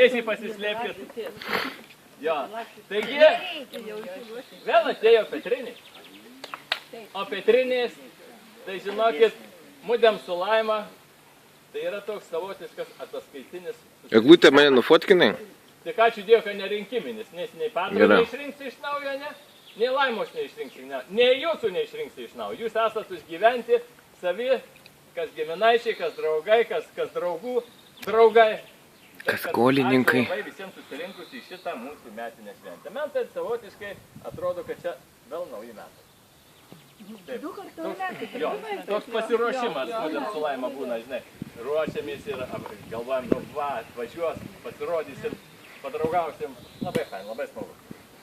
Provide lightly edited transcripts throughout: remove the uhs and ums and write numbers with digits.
tiesiai pasislėpkit. Jo, taigi, vėl atėjo Petriniai. O Petrinės, tai žinokit, mudėm su Laima, tai yra toks savotiškas ataskaitinis. Eglutė mane nufotkinai? Tik ačiū Dievui, kad nerinkiminis, nes nei Petro neišrinksi iš naujo, ne? Nei Laimos neišrinksi, ne? Nei jūsų neišrinksi iš naujo. Jūs esat užgyventi savi, kas giminaičiai, kas draugai, kas draugų draugai. Kas skolininkai. Ačiū labai visiems susirinkus į šitą mūsų metinę šventę. Man tai savotiškai atrodo, kad čia vėl nauji metai. Toks pasiruošimas, kodėl su Laima būna, žinai. Ruošiamės ir galvojam, nu va, atvažiuos, pasirodysim, padraugausim. Labai fain, labai smagu.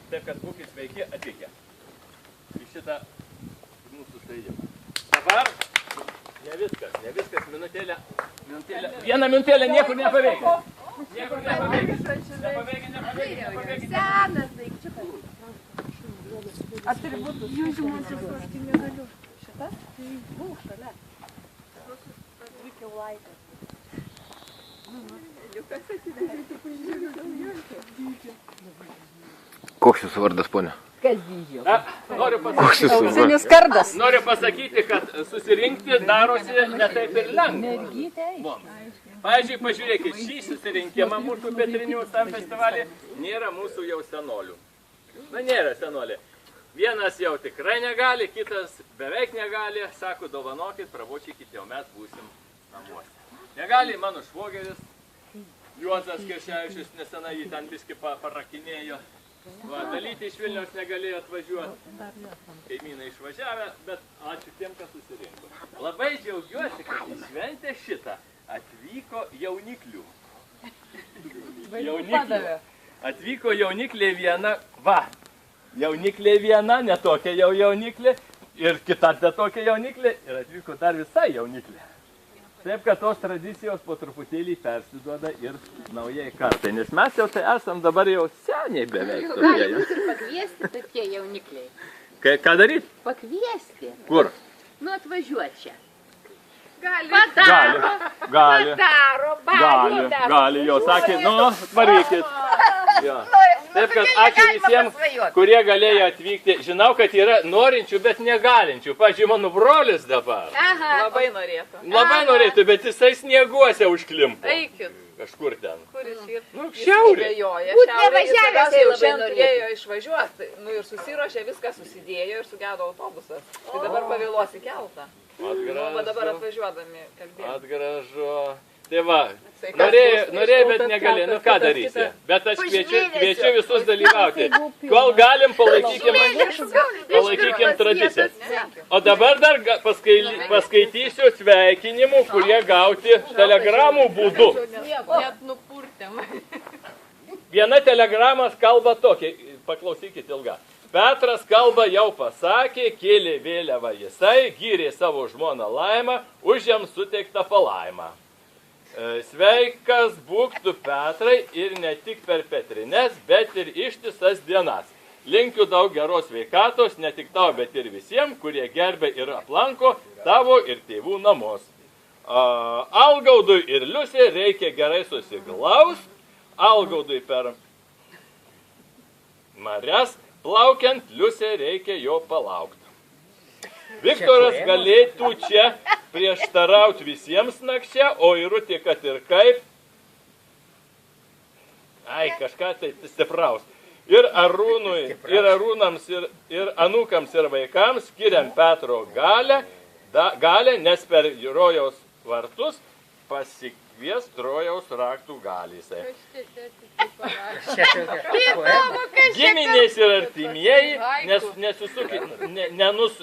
Taip, kad būkit sveiki atvykę į šitą mūsų suėjimą. Dabar ne viskas, minutėlę. Vieną minutėlę niekur nepaveikia. Niekur nepaveikia. Senas daikčiukas. Ar turi būtų? Jūs žinote, aš tai negaliu. Šitas? Tai buvo šalia. Atvykiau laikas. Koks jūsų vardas, ponia? Kas dydžio? Noriu pasakyti, kad susirinkti darosi ne taip ir lengva. Pavyzdžiui, pažiūrėkit, šį susirinkimą mūsų Petrinių tam festivalį nėra mūsų jau senolių. Na, nėra senolė. Vienas jau tikrai negali, kitas beveik negali. Sako, dovanokit, pravočykit, jau mes būsim namuose. Negali mano švogeris, Juozas Kirševičius, nesenai jį ten biškį parakinėjo. Va, Dalytė iš Vilniaus negalėjo atvažiuoti. Kaimynai išvažiavę, bet ačiū tiem, kas susirinko. Labai džiaugiuosi, kad į šventę šitą atvyko jauniklių. Atvyko jauniklė viena, va. Jauniklė viena, ne tokia jau jauniklė, ir kita ne tokia jauniklė, ir atvyko dar visai jauniklė. Taip, kad tos tradicijos po truputėlį persiduoda ir naujai kartai, nes mes jau tai esam dabar jau seniai beveik. Gali būti ir pakviesti tokie jaunikliai. Ką daryti? Pakviesti. Kur? Nu, atvažiuoti čia. Gali, jau sakė, nu, varykit. Taip, kad ačiū visiems, kurie galėjo atvykti. Žinau, kad yra norinčių, bet negalinčių. Pavyzdžiui, mano brolis dabar. Labai norėtų. Labai norėtų, bet jisai snieguose užklimpo. Eikit. Kažkur ten. Kuris ir? Nu, šiaurė. Būt nevažiavęs, jau šiandien turėjo išvažiuoti. Nu ir susiruošė, viską susidėjo ir sugedo autobusas. Tai dabar pavėluosi keltą. Va dabar atvažiuodami kalbėti. Atgražu. Tai va, norėjai, bet negali. Nu ką darysi? Bet aš kviečiu visus dalyvauti. Kol galim, palaikykim tradicijas. O dabar dar paskaitysiu sveikinimų, kurie gauti telegramų būdu. Net nupurtėm. Viena telegramas kalba tokia, paklausykit ilgą. Petras kalbą jau pasakė, kėlė vėliavą jisai, gyrė savo žmoną Laimą, už jam suteiktą palaimą. Sveikas būk tu, Petrai, ir ne tik per Petrines, bet ir ištisas dienas. Linkiu daug geros sveikatos, ne tik tau, bet ir visiems, kurie gerbė ir aplanko tavo ir tėvų namus. Algaudui ir Liusė reikia gerai susiglaus, Algaudui per marias, plaukiant Liusė reikia jo palaukti. Viktoras galėtų čia prieštarauti visiems nakčia, o Irutė, kad ir kaip. Ai, kažką tai stipraus. Ir Arūnui, ir Arūnams, ir anūkams, ir vaikams skiriam Petro galę, nes per rojaus vartus pasikvies rojaus raktų galysai. Giminės ir artimieji,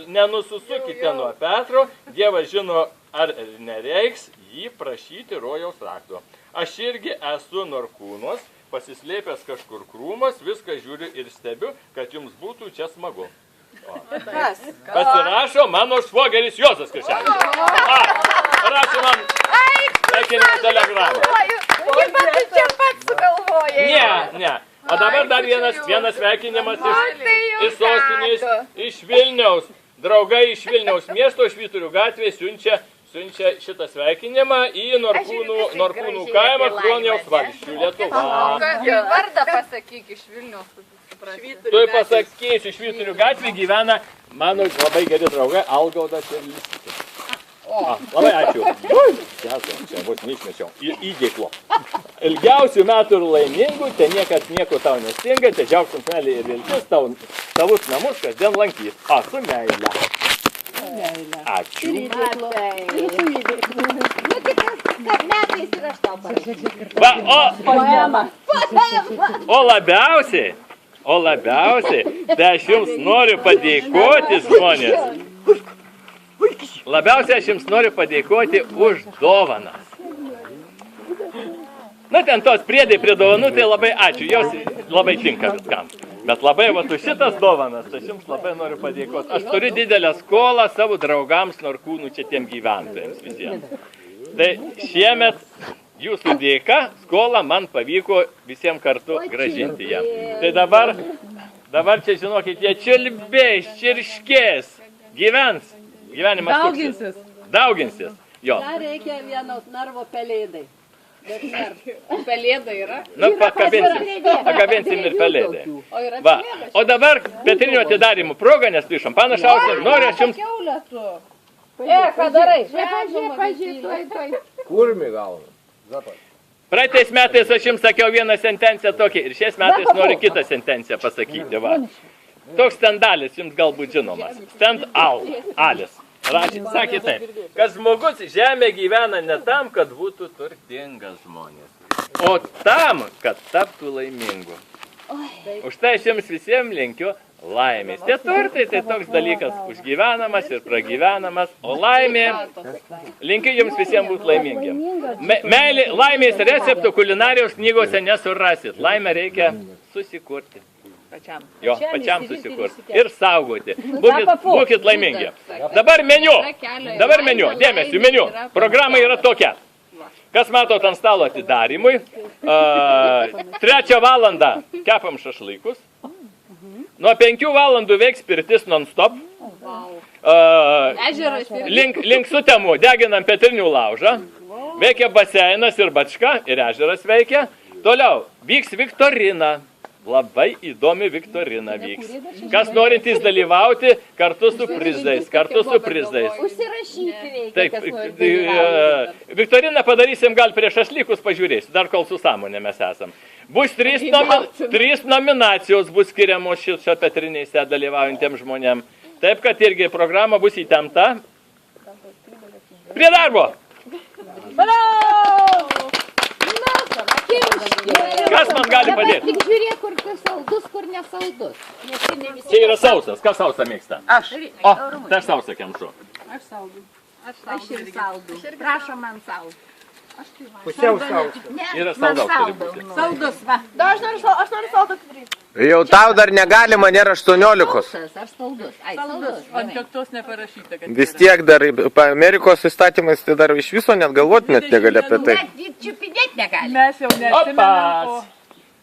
nenususukite nuo Petro, Dievas žino, ar nereiks jį prašyti rojaus rakto. Aš irgi esu Norkūnos, pasislėpęs kažkur krūmas, viską žiūriu ir stebiu, kad jums būtų čia smagu. Pasirašo mano švogeris Juozas Kirševičius. Rašo man sveikinimo telegramą. Kaip tu čia pats sugalvojai? Ne. O dabar dar vienas sveikinimas iš sostinės, iš Vilniaus. Draugai iš Vilniaus miesto, Švyturių gatvės siunčia siunčia šitą sveikinimą į Norkūnų kaimą Kroniaus valsčių Lietuva. Vardą pasakyk iš Vilniaus. Tuoj pasakysiu, Švyturių gatvėje gyvena mano labai geri draugai Algaudas ir Lisytė. Labai ačiū. Čia bus neišmečiau. Įdėklo. Ilgiausių metų ir laimingų, te niekas nieko tau nestinga, te džiaugsmas meilė ir viltis tavus namus kasdien lankys. Su meile. Ačiū. O labiausiai, tai aš jums noriu padėkoti, žmonės. Labiausiai aš jums noriu padėkoti už dovanas. Na, ten tos priedai prie dovanų, tai labai ačiū, jos labai tinka viskam. Bet labai, už šitas dovanas, aš jums labai noriu padėkoti. Aš turiu didelę skolą savo draugams Norkūnų čia tiem gyventojams visiems. Tai šiemet jūsų dėka skolą man pavyko visiems kartu gražinti jam. Tai dabar čia žinokit, jie čiulbės, čirškės, gyvens, gyvenimas Dauginsis. Dauginsis. Jo. Dar reikia vieno narvo pelėdai. Pelėda yra. Na, pakabinsim ir pelėdai. Va, o dabar Petrinio atidarimų proga, nes tu iš šampaną šausi, noriu aš jums... Ką darai? Kurmi gauna. Praeitais metais aš jums sakiau vieną sentenciją tokį ir šiais metais noriu kitą sentenciją pasakyti. Va. Toks stendalis jums galbūt žinomas. Stendalis. Sakė taip, kad žmogus žemė gyvena ne tam, kad būtų turtingas žmonės, o tam, kad taptų laimingu. Už tai aš jums visiems linkiu laimės. Tie turtai tai toks dalykas užgyvenamas ir pragyvenamas, o laimė, linkiu jums visiems būti laimingiam. Laimės receptų kulinarijos knygose nesurasit. Laimę reikia susikurti. Jo, pačiam susikurti ir saugoti. Būkit laimingi. Dabar meniu. Dėmesio, meniu. Programa yra tokia. Kas matot ant stalo atidarimui, 3 valandą kepam šašlykus, nuo 5 valandų veiks pirtis non-stop, link sutemų deginam Petrinių laužą, veikia baseinas ir bačka, ir ežeras veikia, toliau vyks viktorina. Labai įdomi viktorina vyks. Kas norintys dalyvauti kartu su prizais. Užsirašyti reikia. Taip, viktoriną padarysim gal prieš šašlykus pažiūrėsiu, dar kol su sąmonė mes esam. Bus 3 nominacijos bus skiriamos šio Petrinėse dalyvaujantiems žmonėm. Taip, kad irgi programa bus įtempta. Prie darbo! Kas man gali padėti? Tik žiūrėk, kur saldus, kur nesaldus. Čia yra sausas. Kas sausą mėgsta? Aš. O, tai aš sausą kemšu. Aš saldų. Aš ir saldų. Prašom man saldų. Pusiau sausas. Yra saldaus turi būti. Saldus, va. Aš noriu saldą atidaryti. Jau tau dar negalima, nėra 18. Aš saldus. Ai, saldus. Ant kaktos neparašyta, kad Vis tiek dar Amerikos įstatymais tai dar iš viso net galvoti net negali apie tai. Net čiupinėt negali. mes jau neatsimenam.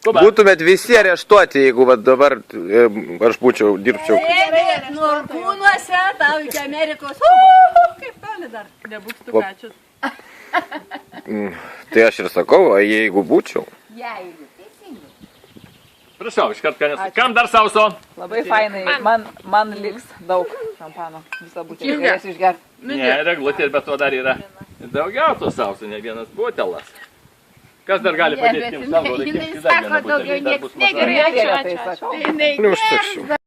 Būtumėt visi areštuoti, jeigu va, dabar aš dirbčiau. Norkūnuose, tau iki Amerikos. Kaip toli dar? Nebūk stukačius. Tai aš ir sakau, o jeigu būčiau. Jeigu, teisingai. Prašau, iškart kanės. Kam dar sauso? Labai fainai. Man liks daug šampano. Visą būtį galėsiu išgerti. Ne, reglutė, bet to dar yra daugiau to sauso, ne vienas butelas. Kas dar gali padėti jums? Jinai sako, daugiau nieks negerai. Neužtekčiau.